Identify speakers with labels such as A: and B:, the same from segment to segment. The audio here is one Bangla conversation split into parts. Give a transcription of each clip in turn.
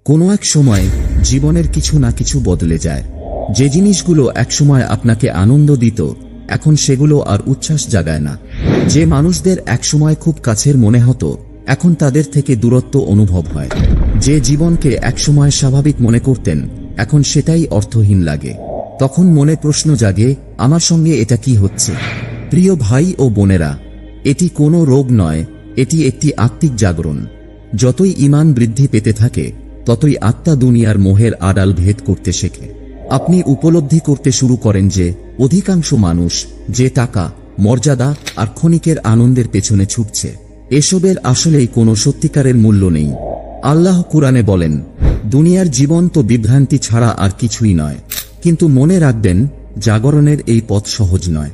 A: কোনো এক সময় জীবনের কিছু না কিছু বদলে যায়। যে জিনিসগুলো একসময় আপনাকে আনন্দ দিত, এখন সেগুলো আর উচ্ছ্বাস জাগায় না। যে মানুষদের একসময় খুব কাছের মনে হতো, এখন তাদের থেকে দূরত্ব অনুভব হয়। যে জীবনকে একসময় স্বাভাবিক মনে করতেন, এখন সেটাই অর্থহীন লাগে। তখন মনে প্রশ্ন জাগে, আমার সঙ্গে এটা কি হচ্ছে? প্রিয় ভাই ও বোনেরা, এটি কোনো রোগ নয়, এটি একটি আত্মিক জাগরণ। যতই ঈমান বৃদ্ধি পেতে থাকে, ততই আত্মা দুনিয়ার মোহের আড়াল ভেদ করতে শেখে। আপনি উপলব্ধি করতে শুরু করেন যে অধিকাংশ মানুষ যে টাকা, মর্যাদা আর ক্ষণিকের আনন্দের পেছনে ছুটছে, এসবের আসলেই কোনো সত্যিকারের মূল্য নেই। আল্লাহ কুরআনে বলেন, দুনিয়ার জীবন তো বিভ্রান্তি ছাড়া আর কিছুই নয়। কিন্তু মনে রাখবেন, জাগরণের এই পথ সহজ নয়।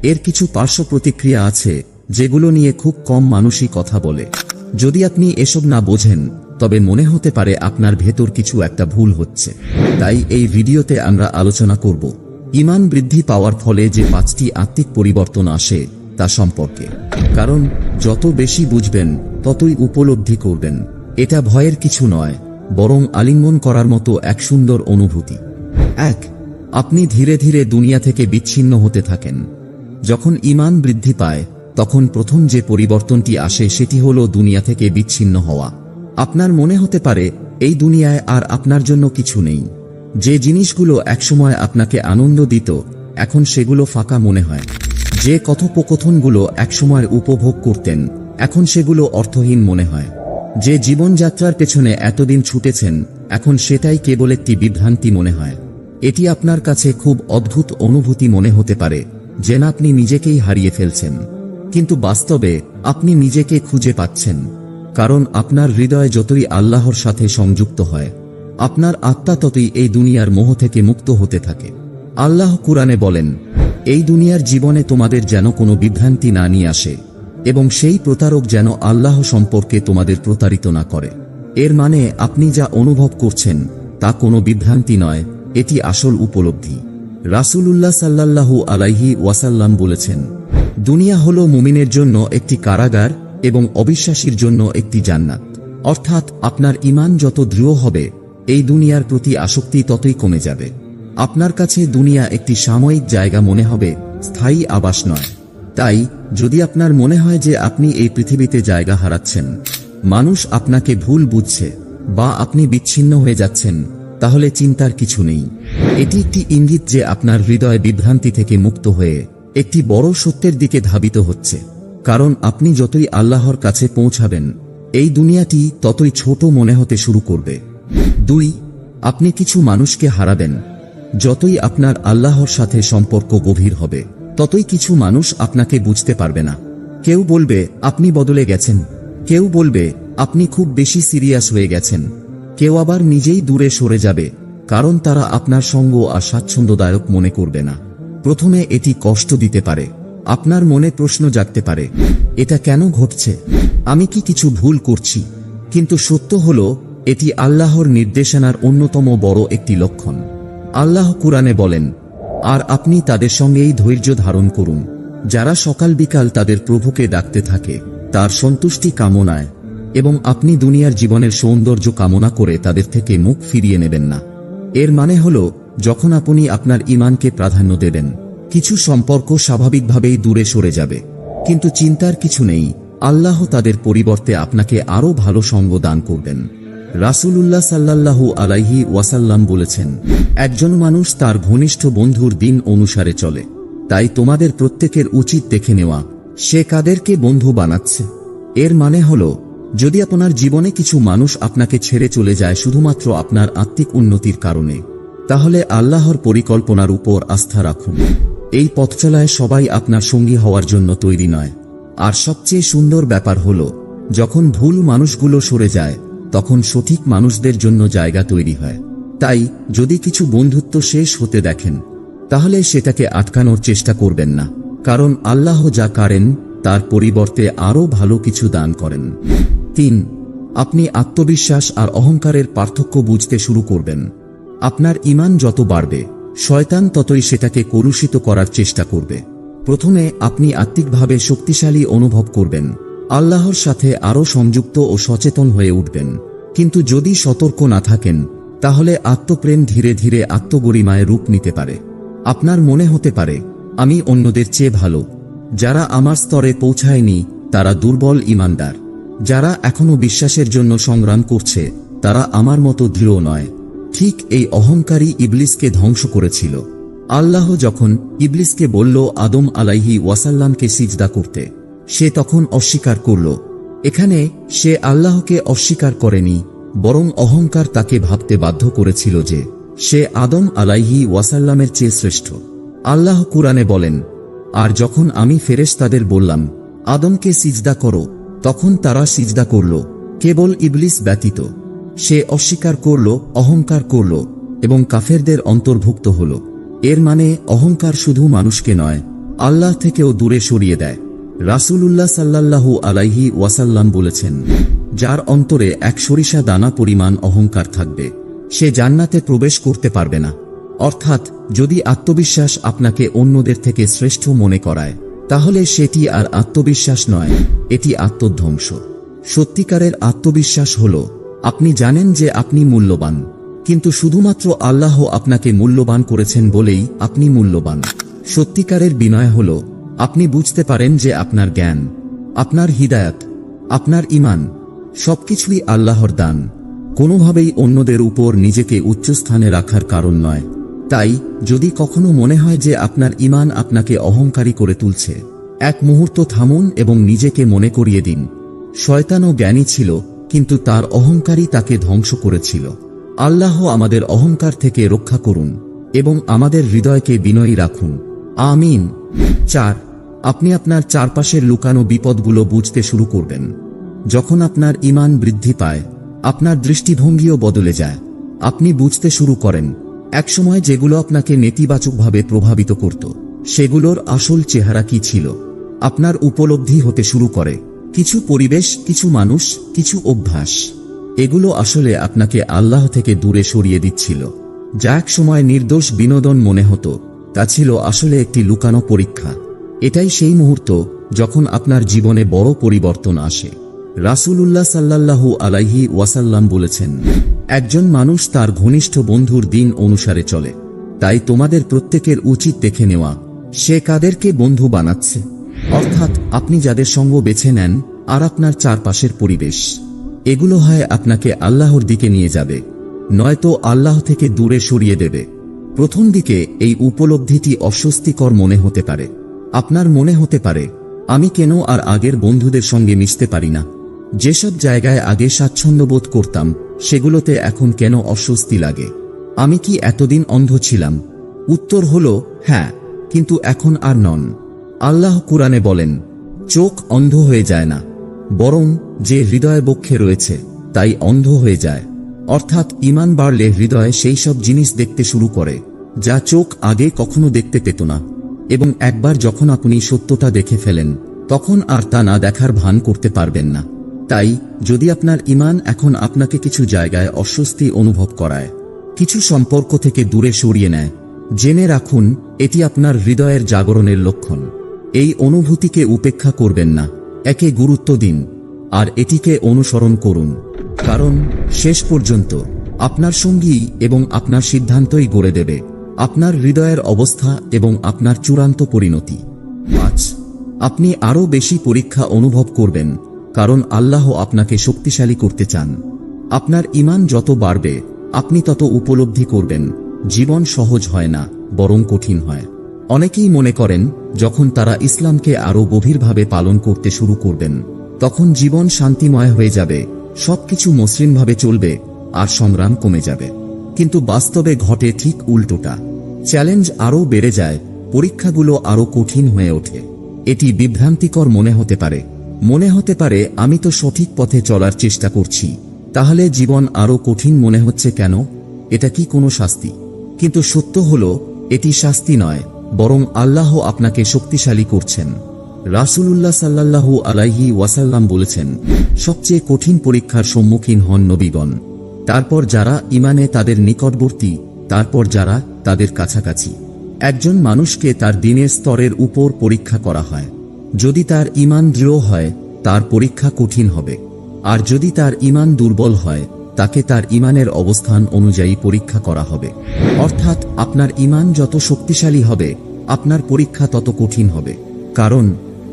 A: এর কিছু পার্শ্ব প্রতিক্রিয়া আছে, যেগুলো নিয়ে খুব কম মানুষই কথা বলে। যদি আপনি এসব না বোঝেন, তবে মনে হতে পারে আপনার ভেতর কিছু একটা ভুল হচ্ছে। তাই এই ভিডিওতে আমরা আলোচনা করব ঈমান বৃদ্ধি পাওয়ার ফলে যে 5টি আত্মিক পরিবর্তন আসে তা সম্পর্কে। কারণ যত বেশি বুঝবেন, ততই উপলব্ধি করবেন এটা ভয়ের কিছু নয়, বরং আলিঙ্গন করার মতো এক সুন্দর অনুভূতি। 1. আপনি ধীরে ধীরে দুনিয়া থেকে বিচ্ছিন্ন হতে থাকেন। যখন ঈমান বৃদ্ধি পায়, তখন প্রথম যে পরিবর্তনটি আসে সেটি হলো দুনিয়া থেকে বিচ্ছিন্ন হওয়া। আপনার মনে হতে পারে এই দুনিয়ায় আর আপনার জন্য কিছু নেই। যে জিনিসগুলো একসময় আপনাকে আনন্দ দিত, এখন সেগুলো ফাঁকা মনে হয়। যে কথোপকথনগুলো একসময় উপভোগ করতেন, এখন সেগুলো অর্থহীন মনে হয়। যে জীবনযাত্রার পেছনে এতদিন ছুটেছেন, এখন সেটাই কেবল একটি বিভ্রান্তি মনে হয়। এটি আপনার কাছে খুব অদ্ভুত অনুভূতি মনে হতে পারে, যেন আপনি নিজেকেই হারিয়ে ফেলছেন। কিন্তু বাস্তবে আপনি নিজেকে খুঁজে পাচ্ছেন। কারণ আপনার হৃদয় যতই আল্লাহর সাথে সংযুক্ত হয়, আপনার আত্মা ততই এই দুনিয়ার মোহ থেকে মুক্ত হতে থাকে। আল্লাহ কুরআনে বলেন, এই দুনিয়ার জীবনে তোমাদের যেন কোনো বিভ্রান্তি না নিয়ে আসে, এবং সেই প্রতারক যেন আল্লাহ সম্পর্কে তোমাদের প্রতারিত না করে। এর মানে আপনি যা অনুভব করছেন তা কোনো বিভ্রান্তি নয়, এটি আসল উপলব্ধি। রাসূলুল্লাহ সাল্লাল্লাহু আলাইহি ওয়াসাল্লাম বলেছেন, দুনিয়া হলো মুমিনের জন্য একটি কারাগার এবং অবিশ্বাসীর জন্য একটি জান্নাত। অর্থাৎ আপনার ঈমান যত দৃঢ় হবে, এই দুনিয়ার প্রতি আসক্তি ততই কমে যাবে। আপনার কাছে দুনিয়া একটি সাময়িক জায়গা মনে হবে, স্থায়ী আবাস নয়। তাই যদি আপনার মনে হয় যে আপনি এই পৃথিবীতে জায়গা হারাচ্ছেন, মানুষ আপনাকে ভুল বুঝছে, বা আপনি বিচ্ছিন্ন হয়ে যাচ্ছেন, তাহলে চিন্তার কিছু নেই। এটি একটি ইঙ্গিত যে আপনার হৃদয় বিভ্রান্তি থেকে মুক্ত হয়ে একটি বড় সত্যের দিকে ধাবিত হচ্ছে। কারণ আপনি যতই আল্লাহর কাছে পৌঁছাবেন, এই দুনিয়াটি ততই ছোট মনে হতে শুরু করবে। 2. আপনি কিছু মানুষকে হারাবেন। যতই আপনার আল্লাহর সাথে সম্পর্ক গভীর হবে, ততই কিছু মানুষ আপনাকে বুঝতে পারবে না। কেউ বলবে আপনি বদলে গেছেন, কেউ বলবে আপনি খুব বেশি সিরিয়াস হয়ে গেছেন, কেউ আবার নিজেই দূরে সরে যাবে, কারণ তারা আপনার সঙ্গ আর স্বাচ্ছন্দ্যদায়ক মনে করবে না। প্রথমে এটি কষ্ট দিতে পারে, আপনার মনে প্রশ্ন জাগতে পারে, এটা কেন ঘটছে? আমি কি কিছু ভুল করছি? কিন্তু সত্য হলো, এটি আল্লাহর নির্দেশনার অন্যতম বড় একটি লক্ষণ। আল্লাহ কুরআনে বলেন, আর আপনি তাদের সঙ্গেই ধৈর্য ধারণ করুন, যারা সকাল বিকাল তাদের প্রভুকে ডাকতে থাকে তার সন্তুষ্টি কামনায়, এবং আপনি দুনিয়ার জীবনের সৌন্দর্য কামনা করে তাদের থেকে মুখ ফিরিয়ে নেবেন না। এর মানে হলো, যখন আপনি আপনার ঈমানকে প্রাধান্য দেবেন, কিছু সম্পর্ক স্বাভাবিকভাবেই দূরে সরে যাবে। কিন্তু চিন্তার কিছু নেই, আল্লাহ তাদের পরিবর্তে আপনাকে আরো ভালো সঙ্গ দান করবেন। রাসূলুল্লাহ সাল্লাল্লাহু আলাইহি ওয়াসাল্লাম বলেছেন, একজন মানুষ তার ঘনিষ্ঠ বন্ধুর দিন অনুসারে চলে। তাই তোমাদের প্রত্যেকের উচিত দেখে নেওয়া সে কাদেরকে বন্ধু বানাচ্ছে। এর মানে হলো, যদি আপনার জীবনে কিছু মানুষ আপনাকে ছেড়ে চলে যায় শুধুমাত্র আপনার আত্মিক উন্নতির কারণে, তাহলে আল্লাহর পরিকল্পনার উপর আস্থা রাখুন। এই পথচলায় সবাই আপনার সঙ্গী হওয়ার জন্য তৈরি নয়। আর সবচেয়ে সুন্দর ব্যাপার হলো, যখন ভুল মানুষগুলো সরে যায়, তখন সঠিক মানুষদের জন্য জায়গা তৈরি হয়। তাই যদি কিছু বন্ধুত্ব শেষ হতে দেখেন, তাহলে সেটাকে আটকানোর চেষ্টা করবেন না, কারণ আল্লাহ যা করেন তার পরিবর্তে আরো ভালো কিছু দান করেন। 3. আপনি আত্মবিশ্বাস আর অহংকারের পার্থক্য বুঝতে শুরু করবেন। আপনার ঈমান যত বাড়বে, শয়তান ততই সেটাকে কলুষিত করার চেষ্টা করবে। প্রথমে আপনি আত্মিকভাবে শক্তিশালী অনুভব করবেন, আল্লাহর সাথে আরো সংযুক্ত ও সচেতন হয়ে উঠবেন। কিন্তু যদি সতর্ক না থাকেন তাহলে আত্মপ্রেম ধীরে ধীরে আত্মগরিমায় রূপ নিতে পারে। আপনার মনে হতে পারে, আমি অন্যদের চেয়ে ভালো। যারা আমার স্তরে পৌঁছায়নি তারা দুর্বল ঈমানদার। যারা এখনো বিশ্বাসের জন্য সংগ্রাম করছে তারা আমার মতো দৃঢ় নয়। ঠিক এই অহংকারী ইবলিসকে ধ্বংস করেছিল। আল্লাহ যখন ইবলিসকে বলল আদম আলাইহি ওয়াসাল্লামকে সিজদা করতে, সে তখন অস্বীকার করল। এখানে সে আল্লাহকে অস্বীকার করেনি, বরং অহংকার তাকে ভাবতে বাধ্য করেছিল যে সে আদম আলাইহি ওয়াসাল্লামের চেয়ে শ্রেষ্ঠ। আল্লাহ কুরআনে বলেন, আর যখন আমি ফেরেশতাদের বললাম আদমকে সিজদা করো, তখন তারা সিজদা করল, কেবল ইবলিস ব্যতীত। সে অস্বীকার করল, অহংকার করল এবং কাফেরদের অন্তর্ভুক্ত হল। এর মানে অহংকার শুধু মানুষকে নয়, আল্লাহ থেকেও দূরে সরিয়ে দেয়। রাসূলুল্লাহ সাল্লাল্লাহু আলাইহি ওয়াসাল্লাম বলেছেন, যার অন্তরে এক সরিষা দানা পরিমাণ অহংকার থাকবে সে জান্নাতে প্রবেশ করতে পারবে না। অর্থাৎ যদি আত্মবিশ্বাস আপনাকে অন্যদের থেকে শ্রেষ্ঠ মনে করায় তাহলে সেটি আর আত্মবিশ্বাস নয়, এটি আত্মধ্বংস। সত্যিকারের আত্মবিশ্বাস হল আপনি জানেন যে আপনি মূল্যবান, কিন্তু শুধুমাত্র আল্লাহ আপনাকে মূল্যবান করেছেন বলেই আপনি মূল্যবান। সত্যিকারের বিনয় হল আপনি বুঝতে পারেন যে আপনার জ্ঞান, আপনার হিদায়াত, আপনার ঈমান সবকিছুই আল্লাহর দান, কোনোভাবেই অন্যদের উপর নিজেকে উচ্চস্থানে রাখার কারণ নয়। তাই যদি কখনো মনে হয় যে আপনার ঈমান আপনাকে অহংকারী করে তুলছে, এক মুহূর্ত থামুন এবং নিজেকে মনে করিয়ে দিন, শয়তানও জ্ঞানী ছিল, কিন্তু তার অহংকারই তাকে ধ্বংস করেছিল। আল্লাহ আমাদের অহংকার থেকে রক্ষা করুন এবং আমাদের হৃদয়কে বিনয়ী রাখুন। আমিন। 4. আপনি আপনার চারপাশের লুকানো বিপদগুলো বুঝতে শুরু করবেন। যখন আপনার ঈমান বৃদ্ধি পায়, আপনার দৃষ্টিভঙ্গিও বদলে যায়। আপনি বুঝতে শুরু করেন একসময় যেগুলো আপনাকে নেতিবাচকভাবে প্রভাবিত করত, সেগুলোর আসল চেহারা কি ছিল। আপনার উপলব্ধি হতে শুরু করে কিছু পরিবেশ, কিছু মানুষ, কিছু অভ্যাস, এগুলো আসলে আপনাকে আল্লাহ থেকে দূরে সরিয়ে দিচ্ছিল। যা এক সময় নির্দোষ বিনোদন মনে হতো, তা ছিল আসলে একটি লুকানো পরীক্ষা। এটাই সেই মুহূর্ত যখন আপনার জীবনে বড় পরিবর্তন আসে। রাসূলুল্লাহ সাল্লাল্লাহু আলাইহি ওয়াসাল্লাম বলেছেন, একজন মানুষ তার ঘনিষ্ঠ বন্ধুর দিন অনুসারে চলে। তাই তোমাদের প্রত্যেকের উচিত দেখে নেওয়া সে কাদেরকে বন্ধু বানাচ্ছে। অর্থাৎ আপনি যাদের সঙ্গ বেছে নেন আর আপনার চারপাশের পরিবেশ, এগুলো হয় আপনাকে আল্লাহর দিকে নিয়ে যাবে, নয়তো আল্লাহ থেকে দূরে সরিয়ে দেবে। প্রথম দিকে এই উপলব্ধিটি অস্বস্তিকর মনে হতে পারে। আপনার মনে হতে পারে, আমি কেন আর আগের বন্ধুদের সঙ্গে মিশতে পারি না? যেসব জায়গায় আগে স্বাচ্ছন্দ্য বোধ করতাম সেগুলোতে এখন কেন অস্বস্তি লাগে? আমি কি এতদিন অন্ধ ছিলাম? উত্তর হলো হ্যাঁ, কিন্তু এখন আর নন। আল্লাহ কুরআনে বলেন, চোখ অন্ধ হয়ে যায় না, বরং যে হৃদয় বক্ষে রয়েছে তাই অন্ধ হয়ে যায়। অর্থাৎ ঈমান বাড়লে হৃদয়ে সেই সব জিনিস দেখতে শুরু করে যা চোখ আগে কখনো দেখতে পেত না। এবং একবার যখন আপনি সত্যটা দেখে ফেলেন, তখন আর তা না দেখার ভান করতে পারবেন না। তাই যদি আপনার ঈমান এখন আপনাকে কিছু জায়গায় অস্বস্তি অনুভব করায়, কিছু সম্পর্ক থেকে দূরে সরিয়ে নেয়, জেনে রাখুন এটি আপনার হৃদয়ের জাগরণের লক্ষণ। এই অনুভূতিকে উপেক্ষা করবেন না, একে গুরুত্ব দিন আর এটিকে অনুসরণ করুন, কারণ শেষ পর্যন্ত আপনার সঙ্গী এবং আপনার সিদ্ধান্তই গড়ে দেবে আপনার হৃদয়ের অবস্থা এবং আপনার চূড়ান্ত পরিণতি। 5. আপনি আরও বেশি পরীক্ষা অনুভব করবেন, কারণ আল্লাহ আপনাকে শক্তিশালী করতে চান। আপনার ঈমান যত বাড়বে আপনি তত উপলব্ধি করবেন জীবন সহজ হয় না, বরং কঠিন হয়। অনেকেই মনে করেন যখন তারা ইসলামকে আরও গভীরভাবে পালন করতে শুরু করবেন, তখন জীবন শান্তিময় হয়ে যাবে, সবকিছু মসৃণভাবে চলবে আর সংগ্রাম কমে যাবে। কিন্তু বাস্তবে ঘটে ঠিক উল্টোটা। চ্যালেঞ্জ আরও বেড়ে যায়, পরীক্ষাগুলো আরও কঠিন হয়ে ওঠে। এটি বিভ্রান্তিকর মনে হতে পারে আমি তো সঠিক পথে চলার চেষ্টা করছি, তাহলে জীবন আরও কঠিন মনে হচ্ছে কেন? এটা কি কোনো শাস্তি? কিন্তু সত্য হলো এটি শাস্তি নয়, বরং আল্লাহ আপনাকে শক্তিশালী করছেন। রাসূলুল্লাহ সাল্লাল্লাহু আলাইহি ওয়াসাল্লাম বলেছেন, সবচেয়ে কঠিন পরীক্ষার সম্মুখীন হন নবীগণ, তারপর যারা ঈমানে তাদের নিকটবর্তী, তারপর যারা তাদের কাছাকাছি। একজন মানুষকে তার দিনের স্তরের উপর পরীক্ষা করা হয়। যদি তার ঈমান দৃঢ় হয় তার পরীক্ষা কঠিন হবে, আর যদি তার ঈমান দুর্বল হয় তাকে তার ঈমানের অবস্থান অনুযায়ী পরীক্ষা করা হবে। অর্থাৎ আপনার ঈমান যত শক্তিশালী হবে, আপনার পরীক্ষা তত কঠিন হবে। কারণ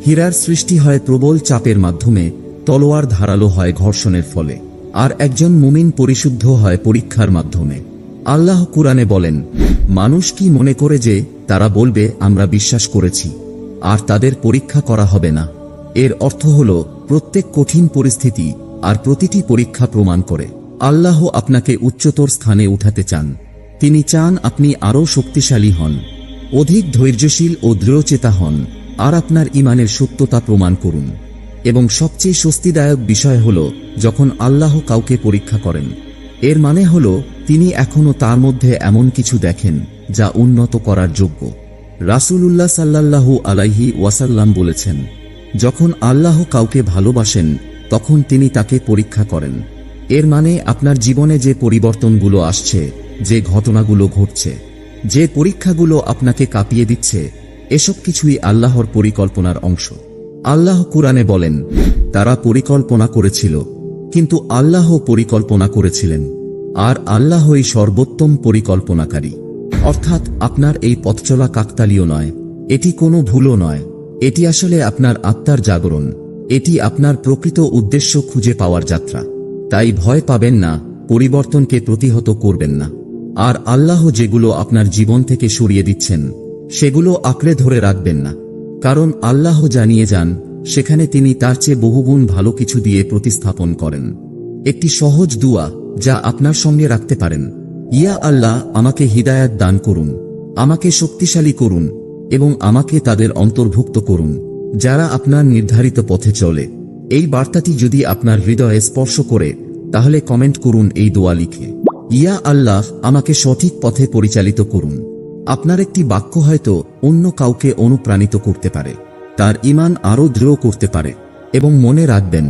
A: হীরার সৃষ্টি হয় প্রবল চাপের মাধ্যমে, তলোয়ার ধারালো হয় ঘর্ষণের ফলে, আর একজন মুমিন পরিশুদ্ধ হয় পরীক্ষার মাধ্যমে। আল্লাহ কুরআনে বলেন, মানুষ কি মনে করে যে তারা বলবে আমরা বিশ্বাস করেছি, আর তাদের পরীক্ষা করা হবে না? এর অর্থ হল প্রত্যেক কঠিন পরিস্থিতি আর প্রতিটি পরীক্ষা প্রমাণ করে আল্লাহ আপনাকে উচ্চতর স্থানে উঠাতে চান। তিনি চান আপনি আরও শক্তিশালী হন, অধিক ধৈর্যশীল ও দৃঢ়চেতা হন, আর আপনার ঈমানের সত্যতা প্রমাণ করুন। এবং সবচেয়ে স্বস্তিদায়ক বিষয় হল যখন আল্লাহ কাউকে পরীক্ষা করেন, এর মানে হল তিনি এখনও তার মধ্যে এমন কিছু দেখেন যা উন্নত করার যোগ্য। রাসূলুল্লাহ সাল্লাল্লাহু আলাইহি ওয়াসাল্লাম বলেছেন, যখন আল্লাহ কাউকে ভালোবাসেন তখন তিনি তাকে পরীক্ষা করেন। এর মানে আপনার জীবনে যে পরিবর্তনগুলো আসছে, যে ঘটনাগুলো ঘটছে, যে পরীক্ষাগুলো আপনাকে কাঁপিয়ে দিচ্ছে, এসব কিছুই আল্লাহর পরিকল্পনার অংশ। আল্লাহ কুরআনে বলেন, তারা পরিকল্পনা করেছিল, কিন্তু আল্লাহ পরিকল্পনা করেছিলেন, আর আল্লাহই সর্বোত্তম পরিকল্পনাকারী। অর্থাৎ আপনার এই পথচলা কাকতালীয় নয়, এটি কোনো ভুলও নয়, এটি আসলে আপনার আত্মার জাগরণ, এটি আপনার প্রকৃত উদ্দেশ্য খুঁজে পাওয়ার যাত্রা। তাই ভয় পাবেন না, পরিবর্তনকে প্রতিহত করবেন না। আর আল্লাহ যেগুলো আপনার জীবন থেকে সরিয়ে দিচ্ছেন, সেগুলো আঁকড়ে ধরে রাখবেন না, কারণ আল্লাহ জানিয়ে যান সেখানে তিনি তার চেয়ে বহুগুণ ভালো কিছু দিয়ে প্রতিস্থাপন করেন। একটি সহজ দুয়া যা আপনার সঙ্গে রাখতে পারেন, ইয়া আল্লাহ, আমাকে হিদায়াত দান করুন, আমাকে শক্তিশালী করুন, এবং আমাকে তাদের অন্তর্ভুক্ত করুন যারা আপনার নির্ধারিত পথে চলে। এই বার্তাটি যদি আপনার হৃদয়ে স্পর্শ করে, তাহলে কমেন্ট করুন এই দোয়া লিখে, ইয়া আল্লাহ, আমাকে সঠিক পথে পরিচালিত করুন। আপনার একটি বাক্য হয়তো অন্য কাউকে অনুপ্রাণিত করতে পারে, তার ঈমান আরও দৃঢ় করতে পারে। এবং মনে রাখবেন,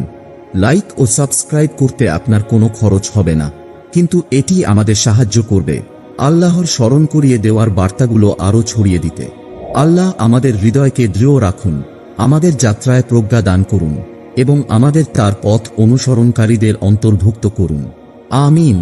A: লাইক ও সাবস্ক্রাইব করতে আপনার কোনো খরচ হবে না, কিন্তু এটি আমাদের সাহায্য করবে আল্লাহর স্মরণ করিয়ে দেওয়ার বার্তাগুলো আরও ছড়িয়ে দিতে। আল্লাহ আমাদের হৃদয়কে দৃঢ় রাখুন, আমাদের যাত্রায় প্রজ্ঞা দান করুন, এবং আমাদের তার পথ অনুসরণকারীদের অন্তর্ভুক্ত করুন। আমিন।